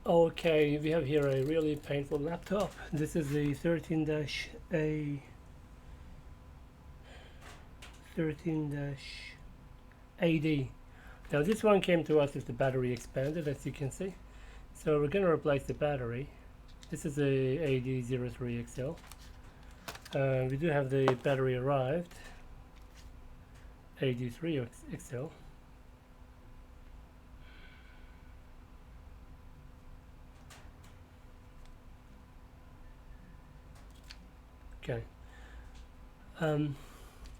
Okay, we have here a really painful laptop. This is the 13-A 13-AD. Now this one came to us with the battery expanded, as you can see. So we're going to replace the battery. This is a AD03XL. We do have the battery arrived, AD03XL. Okay.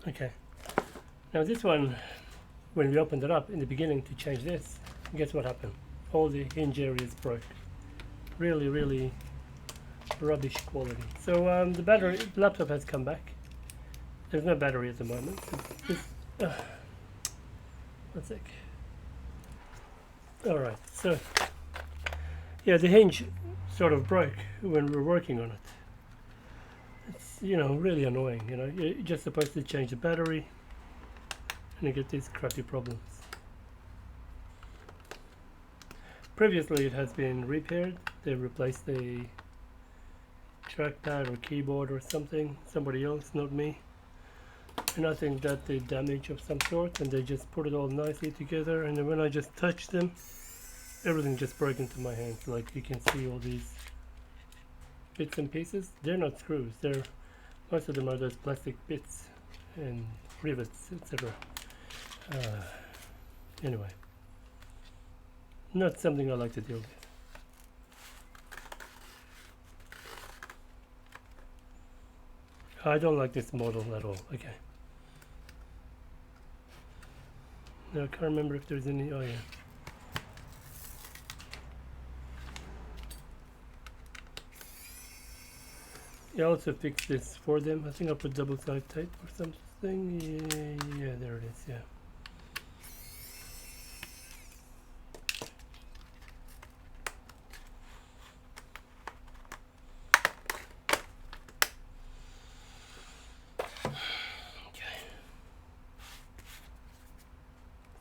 Okay. Now this one, when we opened it up in the beginning to change this, guess what happened? All the hinge areas broke. Really, really rubbish quality. So the laptop has come back. There's no battery at the moment. One sec. All right. So yeah, the hinge sort of broke when we were working on it. It's really annoying. You're just supposed to change the battery, and you get these crappy problems. Previously, it has been repaired. They replaced the trackpad or keyboard or something. Somebody else, not me. And I think that the damage of some sort, and they just put it all nicely together. And then when I just touched them, everything just broke into my hands. Like you can see all these bits and pieces. They're not screws. Most of them are those plastic bits and rivets, etc. Anyway, not something I like to deal with. I don't like this model at all. Okay. Now I can't remember if there's any. Oh yeah. I also fixed this for them. I think I put double-sided tape or something. Yeah, there it is. Yeah.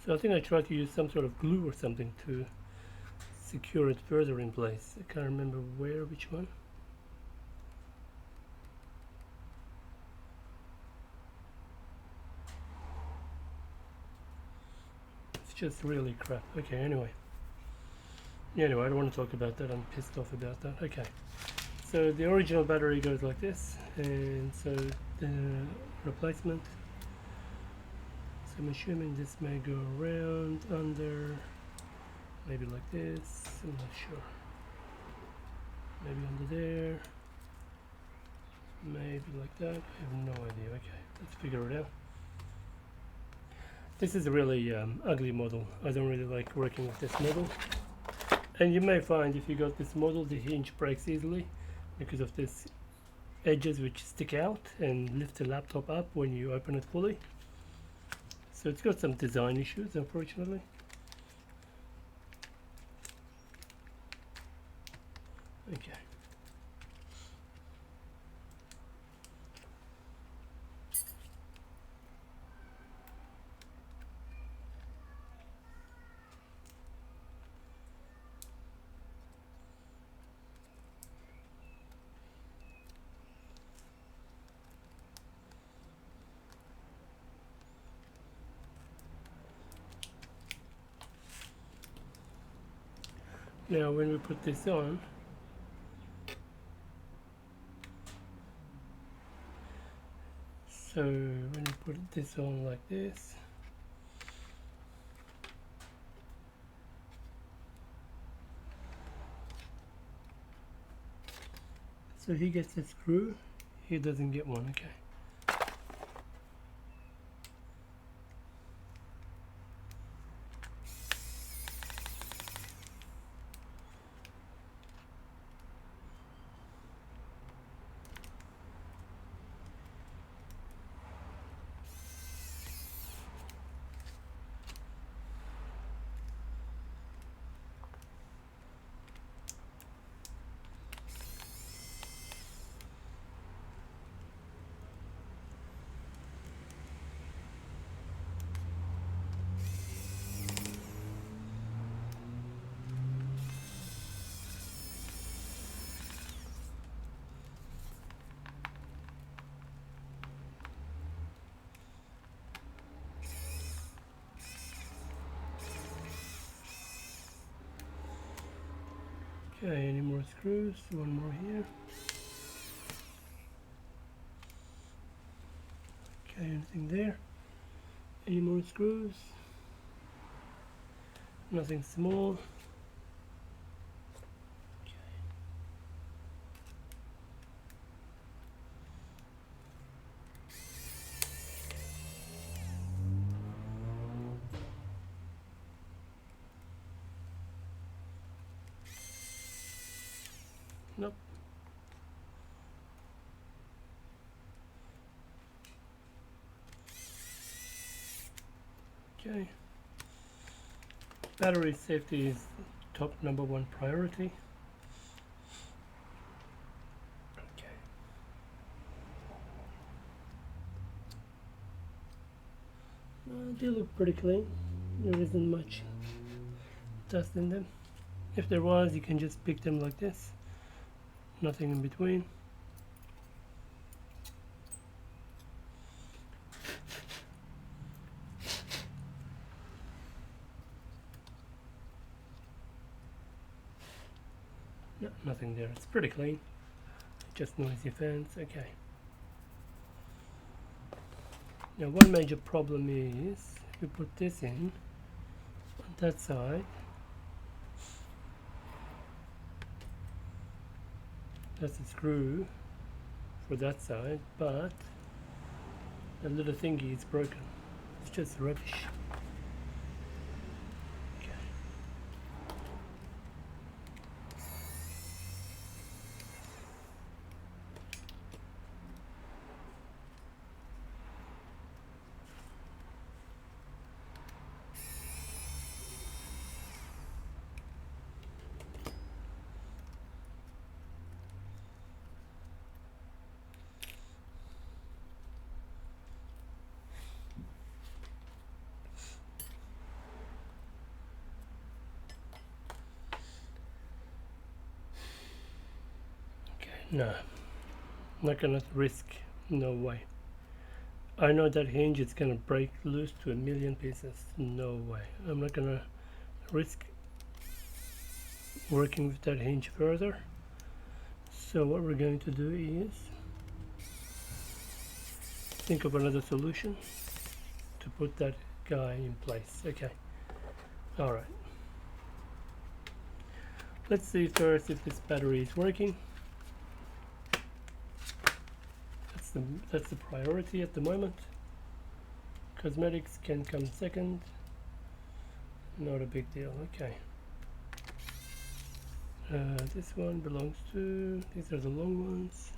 So I think I tried to use some sort of glue or something to secure it further in place. I can't remember which one. It's just really crap. Okay, anyway, I don't want to talk about that. I'm pissed off about that. Okay, so the original battery goes like this, and so the replacement. So I'm assuming this may go around, under, maybe like this. I'm not sure. Maybe under there. Maybe like that. I have no idea. Okay, let's figure it out. This is a really ugly model. I don't really like working with this model. And you may find if you got this model, the hinge breaks easily because of these edges which stick out and lift the laptop up when you open it fully. So it's got some design issues, unfortunately. Okay. Now when we put this on, so when you put this on like this, so he gets a screw, he doesn't get one. Okay. Okay, any more screws? One more here. Okay, anything there? Any more screws? Nothing small. Nope. Okay. Battery safety is top #1 priority. Okay. They look pretty clean. There isn't much dust in them. If there was, you can just pick them like this. Nothing in between. No, nothing there. It's pretty clean. Just noisy fans. Okay. Now, one major problem is if you put this in on that side, that's a screw for that side, but the little thingy is broken. It's just rubbish. Okay. No, I'm not gonna risk, no way. I know that hinge is gonna break loose to 1,000,000 pieces, no way. I'm not gonna risk working with that hinge further. So what we're going to do is think of another solution to put that guy in place. Okay, alright. Let's see first if this battery is working. That's the priority at the moment. Cosmetics can come second. Not a big deal. Okay. This one belongs to. These are the long ones.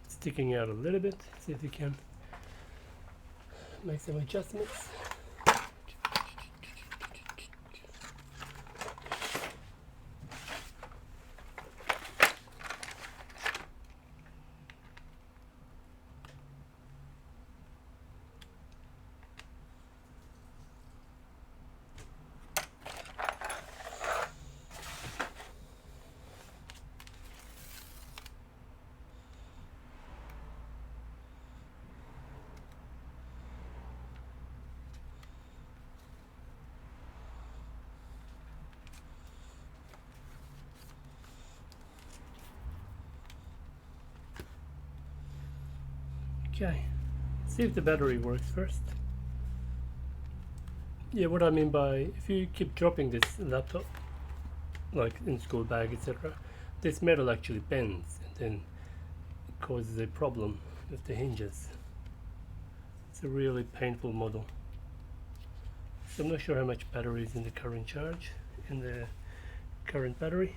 Sticking out a little bit. See if you can make some adjustments. Okay, see if the battery works first. Yeah, what I mean by if you keep dropping this laptop, like in school bag, etc., this metal actually bends and then it causes a problem with the hinges. It's a really painful model. So I'm not sure how much battery is in the current charge in the current battery.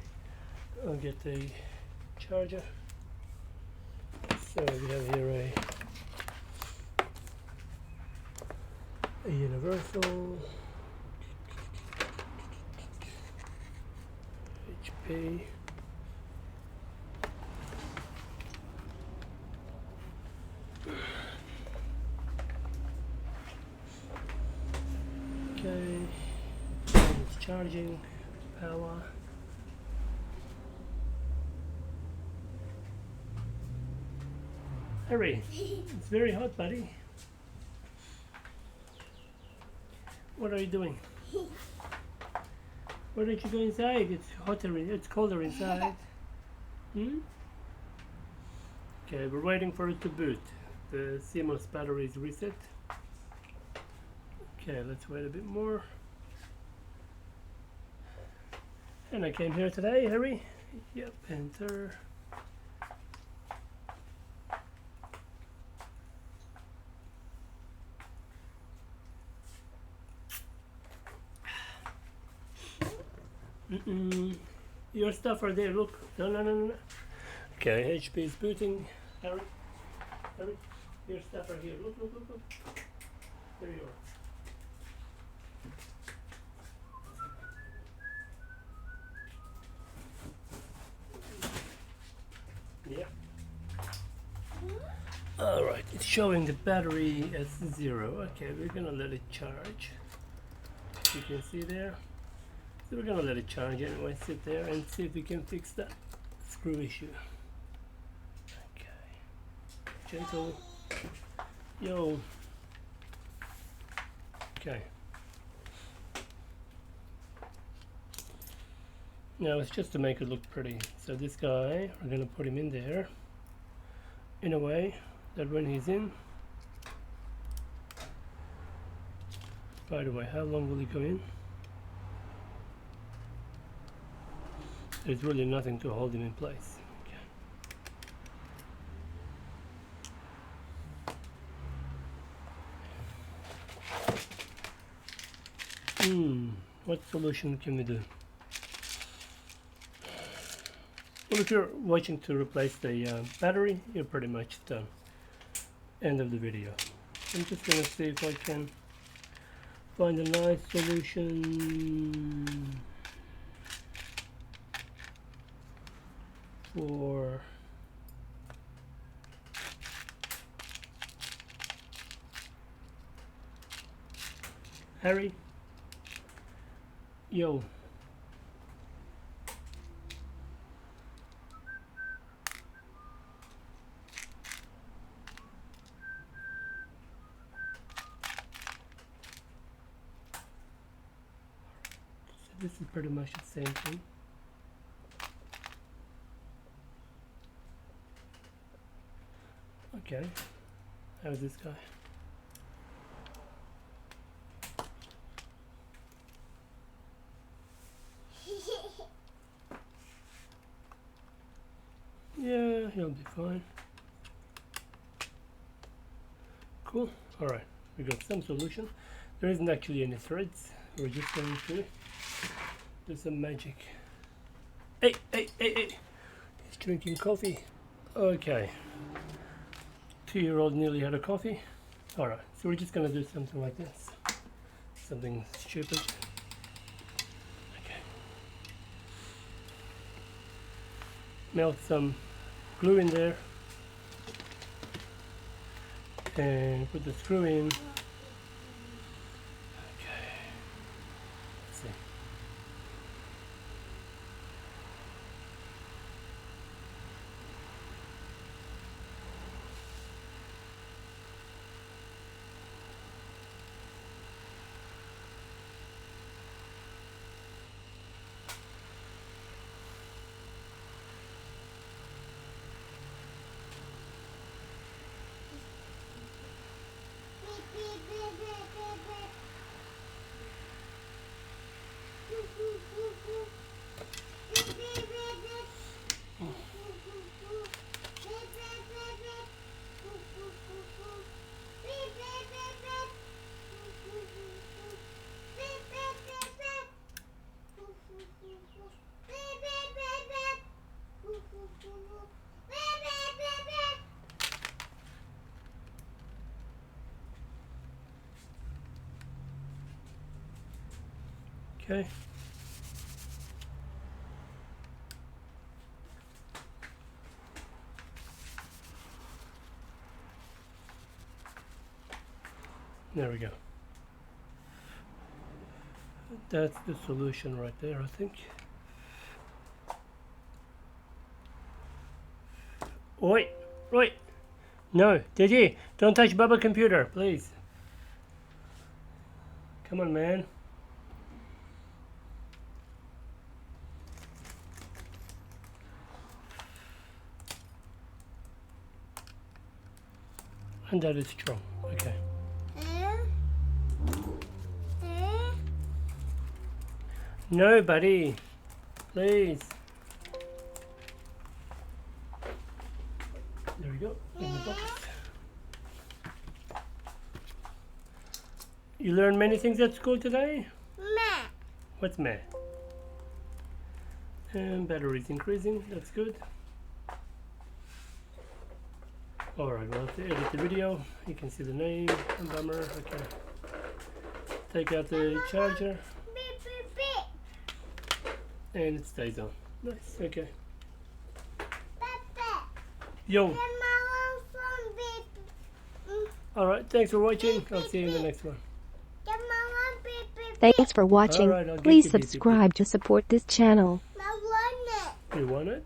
I'll get the charger. So we have here a universal HP. Okay, it's charging, power. Harry, it's very hot, buddy. What are you doing? Why don't you go inside? It's hotter, it's colder inside. Hmm? Okay, we're waiting for it to boot. The CMOS battery is reset. Okay, let's wait a bit more. And I came here today, Harry. Yep, enter. Your stuff are there, look. No. Okay, HP is booting. Harry, your stuff are here. Look. There you are. Yeah. Alright, it's showing the battery as 0. Okay, we're gonna let it charge. You can see there. So we're gonna let it charge anyway, sit there and see if we can fix that screw issue. Okay. Gentle. Yo. Okay. Now it's just to make it look pretty. So this guy, we're gonna put him in there in a way that when he's in, by the way, how long will he go in? There's really nothing to hold him in place. Okay. What solution can we do? Well, if you're watching to replace the battery, you're pretty much done. End of the video. I'm just gonna see if I can find a nice solution for Harry. Yo. So this is pretty much the same thing. Okay, how's this guy? Yeah, he'll be fine. Cool. Alright, we got some solution. There isn't actually any threads. We're just going to do some magic. Hey! He's drinking coffee. Okay. 2-year-old nearly had a coffee. Alright, so we're just gonna do something like this. Something stupid. Okay. Melt some glue in there. And put the screw in. Okay. Let's see. Okay. There we go. That's the solution right there, I think. Oi! Oi! No, Digi, don't touch Bubba computer, please. Come on, man. And that is strong. Okay. No, buddy. Please. There we go. In the box. You learned many things at school today? Meh. What's meh? And battery's increasing. That's good. Alright, we'll have to edit the video. You can see the name. Bummer. Okay. Take out the charger. Beep, beep, beep. And it stays on. Nice. Okay. Papa. Yo. Get my phone, beep. Alright, thanks for watching. I'll see you in the next one. Get my one, beep, beep, beep. Thanks for watching. Alright, I'll get Please you, beep, beep, beep. subscribe to support this channel. I want it. You want it?